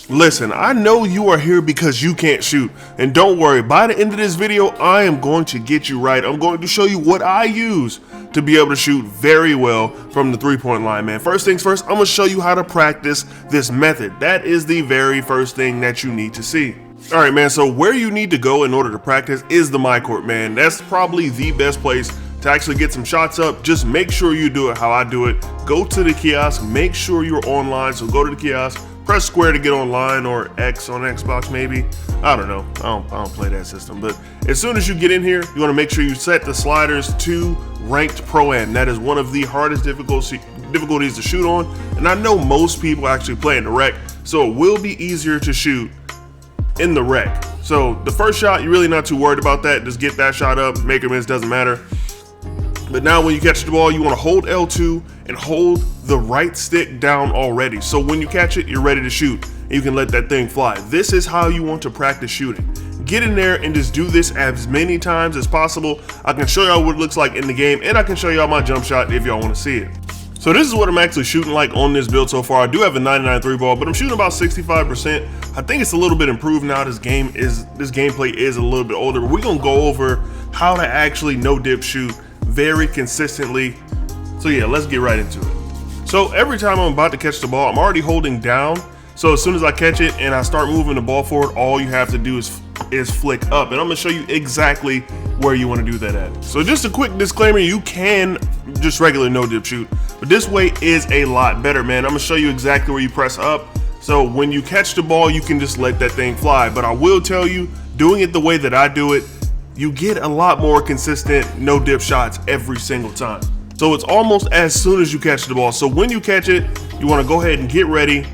Listen, I know you are here because you can't shoot, and don't worry, by the end of this video, I am going to get you right. I'm going to show you what I use to be able to shoot very well from the three-point line, man. First things first, I'm gonna show you how to practice this method. That is the very first thing that you need to see. All right, man, so where you need to go in order to practice is the My Court, man. That's probably the best place to actually get some shots up. Just make sure you do it how I do it. Go to the kiosk, make sure you're online, so go to the kiosk, press square to get online, or X on Xbox maybe. I don't know, I don't play that system, but as soon as you get in here, you wanna make sure you set the sliders to ranked Pro-Am. That is one of the hardest difficulties to shoot on, and I know most people actually play in the rec, so it will be easier to shoot in the rec. So the first shot, you're really not too worried about that. Just get that shot up, make or miss, doesn't matter. But now when you catch the ball, you want to hold L2 and hold the right stick down already. So when you catch it, you're ready to shoot and you can let that thing fly. This is how you want to practice shooting. Get in there and just do this as many times as possible. I can show y'all what it looks like in the game, and I can show y'all my jump shot if y'all want to see it. So this is what I'm actually shooting like on this build so far. I do have a 99 3 ball, but I'm shooting about 65%. I think it's a little bit improved now. This gameplay is a little bit older, but we're gonna go over how to actually no dip shoot very consistently. So yeah, let's get right into it. So every time I'm about to catch the ball, I'm already holding down. So as soon as I catch it and I start moving the ball forward, all you have to do is flick up, and I'm gonna show you exactly where you want to do that at. So just a quick disclaimer, you can just regular no dip shoot, but this way is a lot better, man. I'm gonna show you exactly where you press up, so when you catch the ball, you can just let that thing fly. But I will tell you, doing it the way that I do it, you get a lot more consistent no dip shots every single time. So it's almost as soon as you catch the ball. So when you catch it, you want to go ahead and get ready.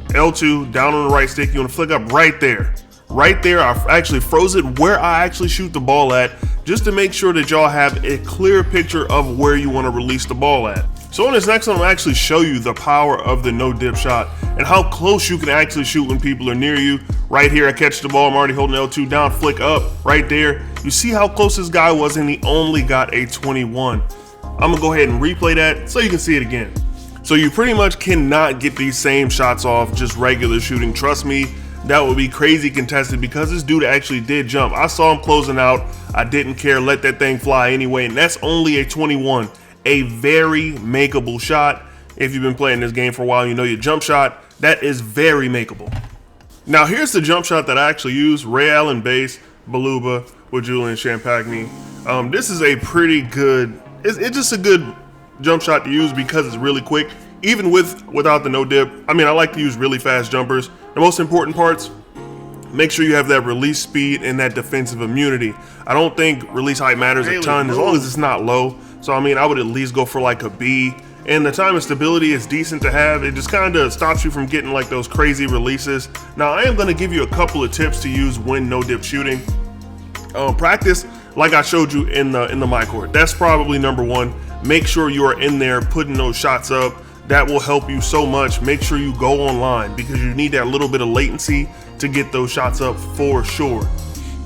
L2 down on the right stick, you want to flick up right there. Right there, I actually froze it where I actually shoot the ball at, just to make sure that y'all have a clear picture of where you want to release the ball at. So on this next one, I'll actually show you the power of the no dip shot and how close you can actually shoot when people are near you. Right here, I catch the ball, I'm already holding L2 down, flick up right there. You see how close this guy was, and he only got a 21. I'm gonna go ahead and replay that so you can see it again. So you pretty much cannot get these same shots off just regular shooting. Trust me, that would be crazy contested, because this dude actually did jump. I saw him closing out, I didn't care, let that thing fly anyway, and that's only a 21. A very makeable shot. If you've been playing this game for a while, you know your jump shot, that is very makeable. Now here's the jump shot that I actually use, Ray Allen base, Baluba with Julian Champagny. This is a pretty good, it's just a good jump shot to use because it's really quick, even without the no dip. I mean, I like to use really fast jumpers. The most important parts, make sure you have that release speed and that defensive immunity. I don't think release height matters a ton as long as it's not low. So I mean, I would at least go for like a B. And the time and stability is decent to have. It just kind of stops you from getting like those crazy releases. Now I am going to give you a couple of tips to use when no dip shooting. Practice like I showed you in the My Court. That's probably number one. Make sure you are in there putting those shots up. That will help you so much. Make sure you go online, because you need that little bit of latency to get those shots up for sure.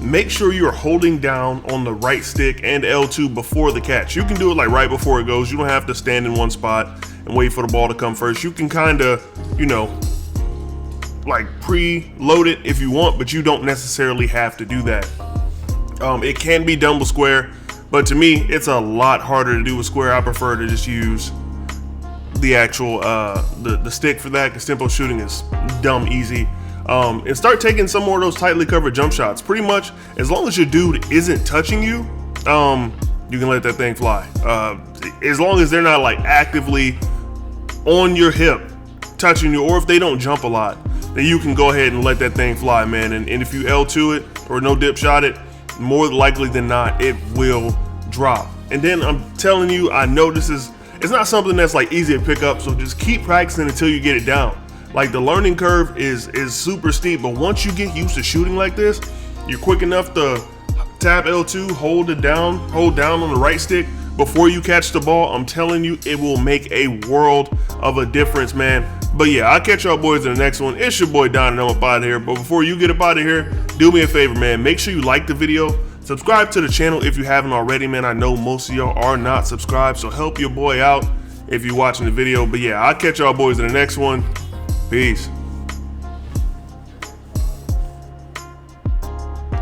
Make sure you are holding down on the right stick and L2 before the catch. You can do it like right before it goes. You don't have to stand in one spot and wait for the ball to come first. You can kind of, you know, like pre-load it if you want, but you don't necessarily have to do that. It can be done with square, but to me, it's a lot harder to do with square. I prefer to just use the actual the stick for that, because tempo shooting is dumb easy. And start taking some more of those tightly covered jump shots. Pretty much as long as your dude isn't touching you, you can let that thing fly. As long as they're not like actively on your hip touching you, or if they don't jump a lot, then you can go ahead and let that thing fly, man. And if you L2 it or no dip shot it, more likely than not it will drop. And then I'm telling you, I know it's not something that's like easy to pick up, so just keep practicing until you get it down. Like, the learning curve is super steep, but once you get used to shooting like this, you're quick enough to tap L2, hold down on the right stick before you catch the ball. I'm telling you, it will make a world of a difference, man. But yeah, I'll catch y'all boys in the next one. It's your boy Don, and I'm up out of here. But before you get up out of here, do me a favor, man. Make sure you like the video. Subscribe to the channel if you haven't already, man. I know most of y'all are not subscribed, so help your boy out if you're watching the video. But yeah, I'll catch y'all boys in the next one. Peace.